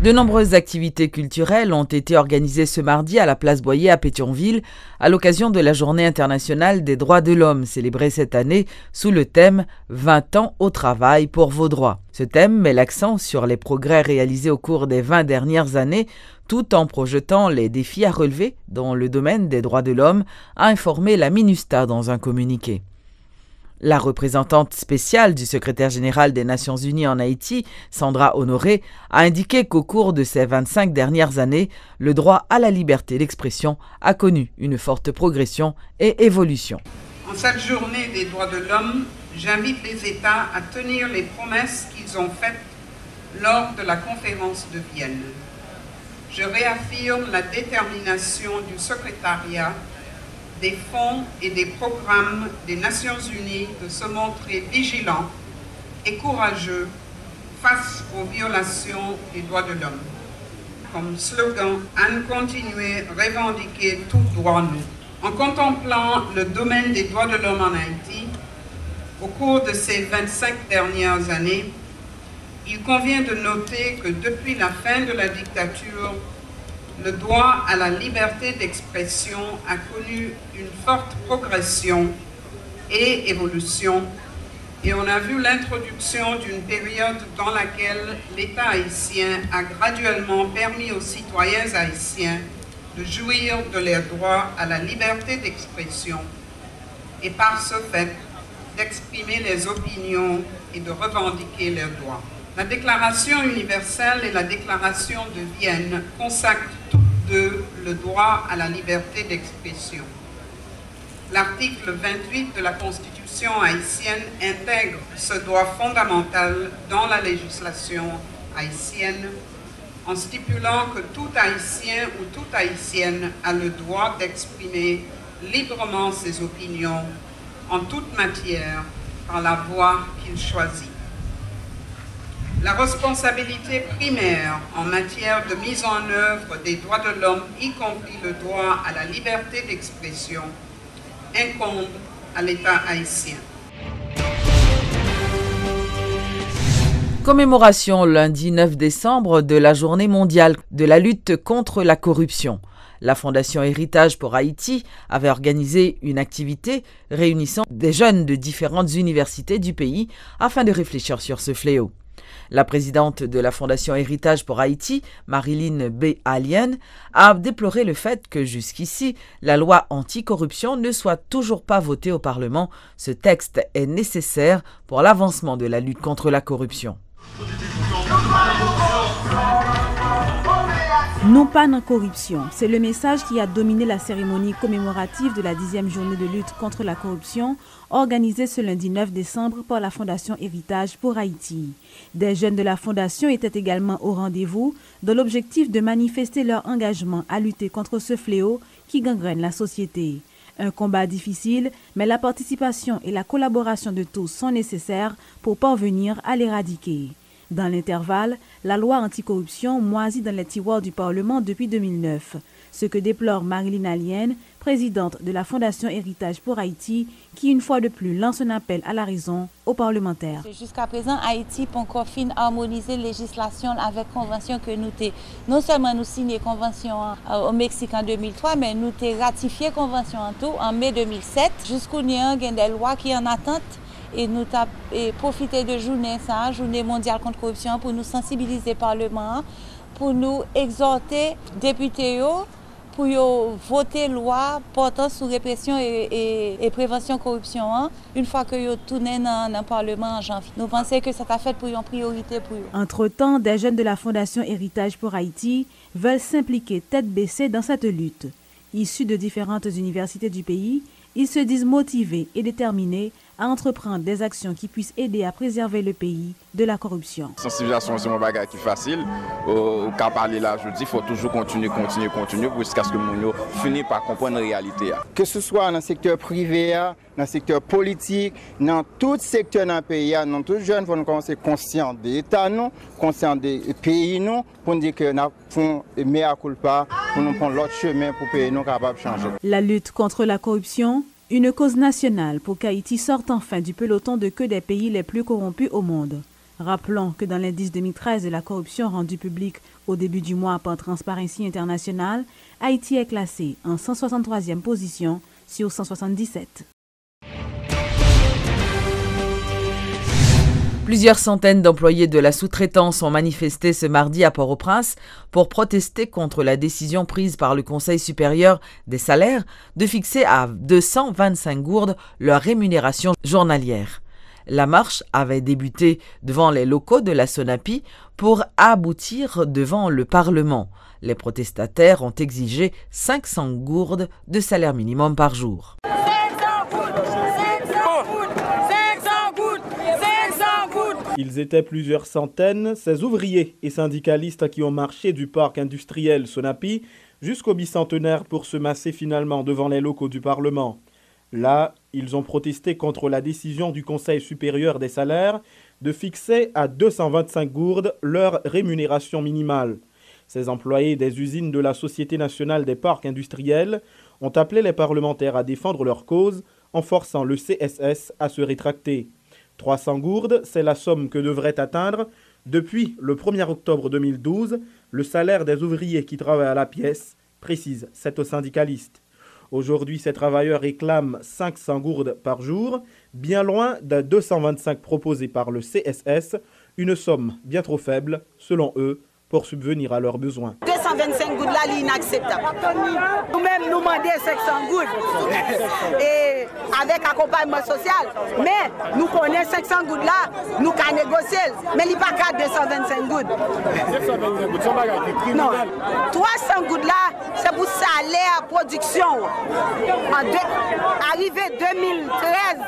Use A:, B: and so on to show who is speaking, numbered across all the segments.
A: De nombreuses activités culturelles ont été organisées ce mardi à la place Boyer à Pétionville à l'occasion de la Journée internationale des droits de l'homme célébrée cette année sous le thème « 20 ans au travail pour vos droits ». Ce thème met l'accent sur les progrès réalisés au cours des 20 dernières années tout en projetant les défis à relever dans le domaine des droits de l'homme, a informé la MINUSTAH dans un communiqué. La représentante spéciale du secrétaire général des Nations Unies en Haïti, Sandra Honoré, a indiqué qu'au cours de ces 25 dernières années, le droit à la liberté d'expression a connu une forte progression et évolution.
B: En cette journée des droits de l'homme, j'invite les États à tenir les promesses qu'ils ont faites lors de la conférence de Vienne. Je réaffirme la détermination du secrétariat, des fonds et des programmes des Nations Unies de se montrer vigilants et courageux face aux violations des droits de l'homme. Comme slogan, à nous continuer à revendiquer tout droit nous. En contemplant le domaine des droits de l'homme en Haïti, au cours de ces 25 dernières années, il convient de noter que depuis la fin de la dictature, le droit à la liberté d'expression a connu une forte progression et évolution, et on a vu l'introduction d'une période dans laquelle l'État haïtien a graduellement permis aux citoyens haïtiens de jouir de leurs droits à la liberté d'expression et par ce fait d'exprimer les opinions et de revendiquer leurs droits. La Déclaration universelle et la Déclaration de Vienne consacrent toutes deux le droit à la liberté d'expression. L'article 28 de la Constitution haïtienne intègre ce droit fondamental dans la législation haïtienne en stipulant que tout Haïtien ou toute Haïtienne a le droit d'exprimer librement ses opinions en toute matière par la voie qu'il choisit. La responsabilité primaire en matière de mise en œuvre des droits de l'homme, y compris le droit à la liberté d'expression, incombe à l'État haïtien.
A: Commémoration lundi 9 décembre de la Journée mondiale de la lutte contre la corruption. La Fondation Héritage pour Haïti avait organisé une activité réunissant des jeunes de différentes universités du pays afin de réfléchir sur ce fléau. La présidente de la Fondation Héritage pour Haïti, Marilyn B. Alien, a déploré le fait que jusqu'ici, la loi anticorruption ne soit toujours pas votée au Parlement. Ce texte est nécessaire pour l'avancement de la lutte contre la corruption.
C: Non pas non corruption, c'est le message qui a dominé la cérémonie commémorative de la 10e journée de lutte contre la corruption organisée ce lundi 9 décembre par la Fondation Héritage pour Haïti. Des jeunes de la Fondation étaient également au rendez-vous dans l'objectif de manifester leur engagement à lutter contre ce fléau qui gangrène la société. Un combat difficile, mais la participation et la collaboration de tous sont nécessaires pour parvenir à l'éradiquer. Dans l'intervalle, la loi anticorruption moisit dans les tiroirs du Parlement depuis 2009. Ce que déplore Marilyn Alien, présidente de la Fondation Héritage pour Haïti, qui une fois de plus lance un appel à la raison aux parlementaires.
D: Jusqu'à présent, Haïti peut encore harmoniser la législation avec la convention que nous avons. Non seulement nous signé la convention au Mexique en 2003, mais nous avons ratifié la convention en tout en mai 2007. Jusqu'au il y a des lois qui sont en attente. Et nous avons profité de journée mondiale contre la corruption, pour nous sensibiliser le Parlement, pour nous exhorter les députés pour voter loi portant sur répression et prévention de la corruption une fois que nous tournons dans le Parlement en janvier. Nous pensons que ça a fait pour une priorité pour eux.
C: Entre-temps, des jeunes de la Fondation Héritage pour Haïti veulent s'impliquer tête baissée dans cette lutte. Issus de différentes universités du pays, ils se disent motivés et déterminés à entreprendre des actions qui puissent aider à préserver le pays de la corruption.
E: La sensibilisation, c'est un bagage qui est facile. Au cas parler là, je dis qu'il faut toujours continuer jusqu'à ce que nous finissons par comprendre la réalité.
F: Que ce soit dans le secteur privé, dans le secteur politique, dans tout secteur dans le pays, nous tous jeunes, il faut nous commencer conscients de l'État, conscients des pays, pour nous dire que nous faisons mea culpa, pour nous prendre l'autre chemin pour pays nous capables de changer.
C: La lutte contre la corruption, une cause nationale pour qu'Haïti sorte enfin du peloton de queue des pays les plus corrompus au monde. Rappelons que dans l'indice 2013 de la corruption rendu public au début du mois par Transparency International, Haïti est classé en 163e position sur 177.
A: Plusieurs centaines d'employés de la sous-traitance ont manifesté ce mardi à Port-au-Prince pour protester contre la décision prise par le Conseil supérieur des salaires de fixer à 225 gourdes leur rémunération journalière. La marche avait débuté devant les locaux de la SONAPI pour aboutir devant le Parlement. Les protestataires ont exigé 500 gourdes de salaire minimum par jour.
G: Ils étaient plusieurs centaines, ces ouvriers et syndicalistes qui ont marché du parc industriel Sonapi jusqu'au bicentenaire pour se masser finalement devant les locaux du Parlement. Là, ils ont protesté contre la décision du Conseil supérieur des salaires de fixer à 225 gourdes leur rémunération minimale. Ces employés des usines de la Société nationale des parcs industriels ont appelé les parlementaires à défendre leur cause en forçant le CSS à se rétracter. 300 gourdes, c'est la somme que devrait atteindre, depuis le 1er octobre 2012, le salaire des ouvriers qui travaillent à la pièce, précise cet syndicaliste. Aujourd'hui, ces travailleurs réclament 500 gourdes par jour, bien loin des 225 proposés par le CSS, une somme bien trop faible, selon eux, pour subvenir à leurs besoins.
H: 225 gouttes là, c'est inacceptable. Nous-mêmes, nous demandons 500 gouttes et avec accompagnement social. Mais nous connaissons 500 gouttes là, nous pouvons négocier. Mais il n'y a pas qu'à 225 gouttes. 225 gouttes, c'est non. 300 gouttes là, c'est pour salaire production. Arrivé 2013,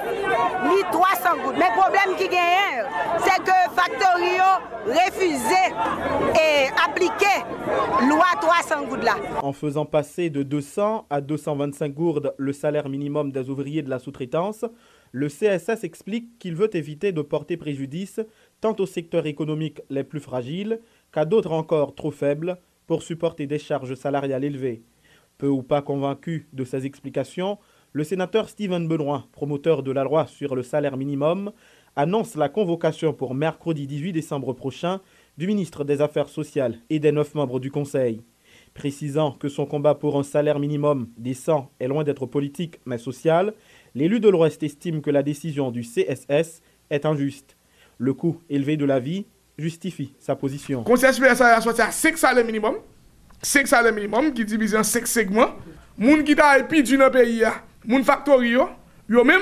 H: 1300 gouttes. Mais le problème qui gagne, c'est que Factorio refusait et appliquer loi 300 gourdes là.
G: En faisant passer de 200 à 225 gourdes le salaire minimum des ouvriers de la sous-traitance, le CSS explique qu'il veut éviter de porter préjudice tant aux secteurs économiques les plus fragiles qu'à d'autres encore trop faibles pour supporter des charges salariales élevées. Peu ou pas convaincu de ces explications, le sénateur Steven Benoît, promoteur de la loi sur le salaire minimum, annonce la convocation pour mercredi 18 décembre prochain du ministre des Affaires sociales et des 9 membres du Conseil. Précisant que son combat pour un salaire minimum décent est loin d'être politique mais social, l'élu de l'Ouest estime que la décision du CSS est injuste. Le coût élevé de la vie justifie sa position.
I: Le Conseil supérieur a sorti à 5 salaires minimum. 5 salaires minimum qui divisent en 5 segments. Les gens qui travaillent plus dans le pays, les factories, eux-mêmes,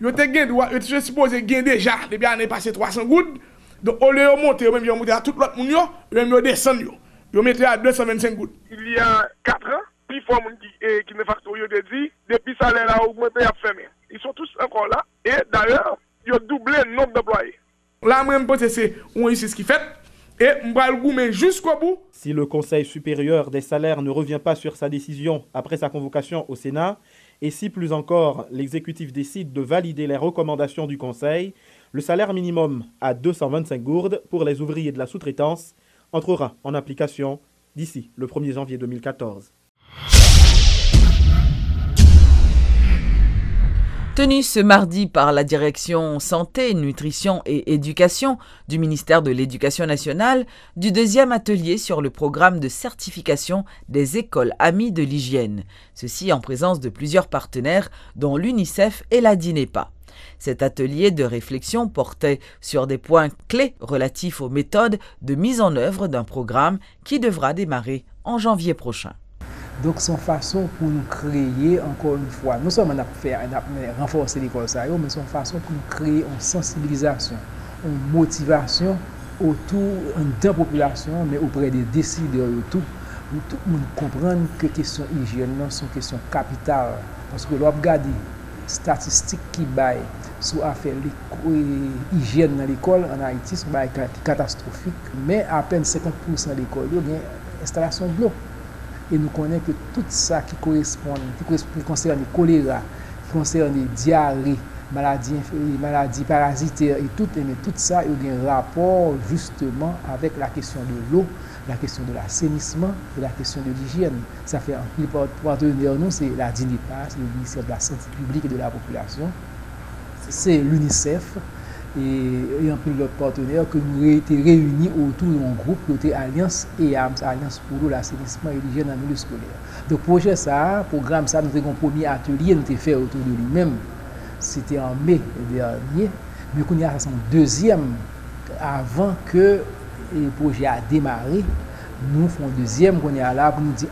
I: ils sont supposés gagner déjà, depuis l'année passée 300 gouttes. Donc, au lieu de monter, ils ont monté à tout l'autre monde, ils descendent. Ils mettent à 225 gouttes. Il y a 4 ans, plus fort qui ne factorie de dit, depuis ça a augmenté à fermer. Ils sont tous encore là. Et d'ailleurs, ils ont doublé le nombre d'employés. Là, moi, je pense que c'est ce qui fait. Et on va le goumer jusqu'au bout.
G: Si le Conseil supérieur des salaires ne revient pas sur sa décision après sa convocation au Sénat, et si plus encore l'exécutif décide de valider les recommandations du Conseil, le salaire minimum à 225 gourdes pour les ouvriers de la sous-traitance entrera en application d'ici le 1er janvier 2014.
A: Tenu ce mardi par la direction Santé, Nutrition et Éducation du ministère de l'Éducation nationale, du 2e atelier sur le programme de certification des écoles amies de l'hygiène. Ceci en présence de plusieurs partenaires, dont l'UNICEF et la DINEPA. Cet atelier de réflexion portait sur des points clés relatifs aux méthodes de mise en œuvre d'un programme qui devra démarrer en janvier prochain.
J: Donc, c'est une façon pour nous créer, encore une fois, non seulement renforcer l'école, mais c'est une façon pour nous créer une sensibilisation, une motivation autour de la population, mais auprès des décideurs, tout le monde comprendre que la question hygiène sont une question capitale. Parce que l'on regarde les statistiques qui baillent sur l'affaire hygiène dans l'école en Haïti, c'est catastrophique, mais à peine 50% de l'école, il y a une installation de l'eau. Et nous connaissons que tout ça qui concerne le choléra, qui concerne les diarrhées, maladies parasitaires et tout, mais tout ça, il y a un rapport justement avec la question de l'eau, la question de l'assainissement et la question de l'hygiène. Ça fait un pile partenaire, nous, c'est la DINEPA, c'est le ministère de la Santé publique et de la population, c'est l'UNICEF et un peu d'autres partenaires que nous avons été réunis autour d'un groupe qui était Alliance EAMS, Alliance pour l'eau, l'assainissement et l'hygiène dans le milieu scolaire. Donc projet ça, programme ça, nous avons un premier atelier, nous avons fait autour de lui-même. C'était en mai dernier, mais qu'on y a son deuxième avant que le projet a démarré. Nous faisons un deuxième qu'on est là pour nous dire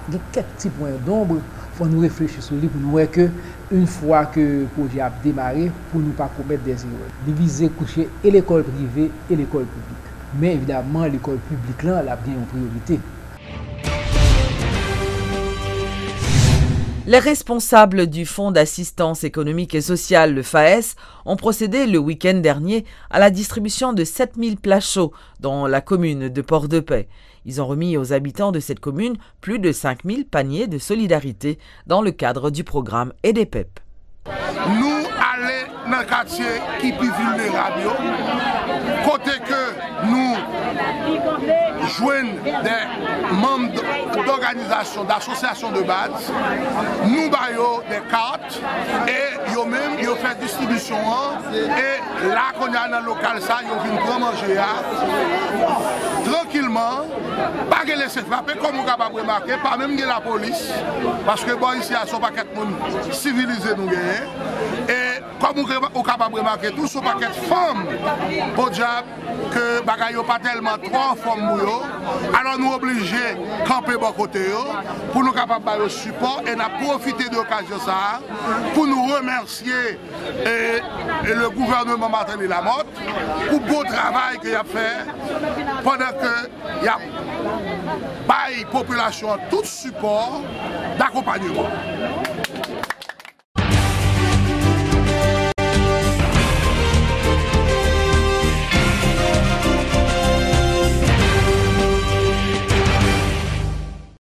J: il y a quelques petits points d'ombre, il faut nous réfléchir sur lui pour nous voir que une fois que le projet a démarré, pour ne pas commettre des erreurs. Diviser, coucher et l'école privée et l'école publique. Mais évidemment, l'école publique là, elle a bien une priorité.
A: Les responsables du Fonds d'assistance économique et sociale, le FAES, ont procédé le week-end dernier à la distribution de 7000 plats chauds dans la commune de Port-de-Paix. Ils ont remis aux habitants de cette commune plus de 5000 paniers de solidarité dans le cadre du programme EDPEP.
K: Nous allons dans le quartier qui est plus vulnérable, côté que nous joignent des membres d'organisations, d'associations de base, nous baillons des cartes et ils-même ils font distribution et là qu'on a dans le local ça, ils viennent prendre manger tranquillement, pas de laisser frapper comme vous pouvez remarquer, pas même la police, parce que bon ici à son paquet de monde civilisé nous gagnons. Et comme vous êtes capable de remarquer, tout ce paquet de femmes, pour dire que les gens pas tellement trop femmes, alors nous obligés de camper de côté pour nous capables de support et nous profiter de l'occasion pour nous remercier le gouvernement Martin Lamotte pour le beau travail qu'il a fait pendant qu'il a la population tout support d'accompagnement.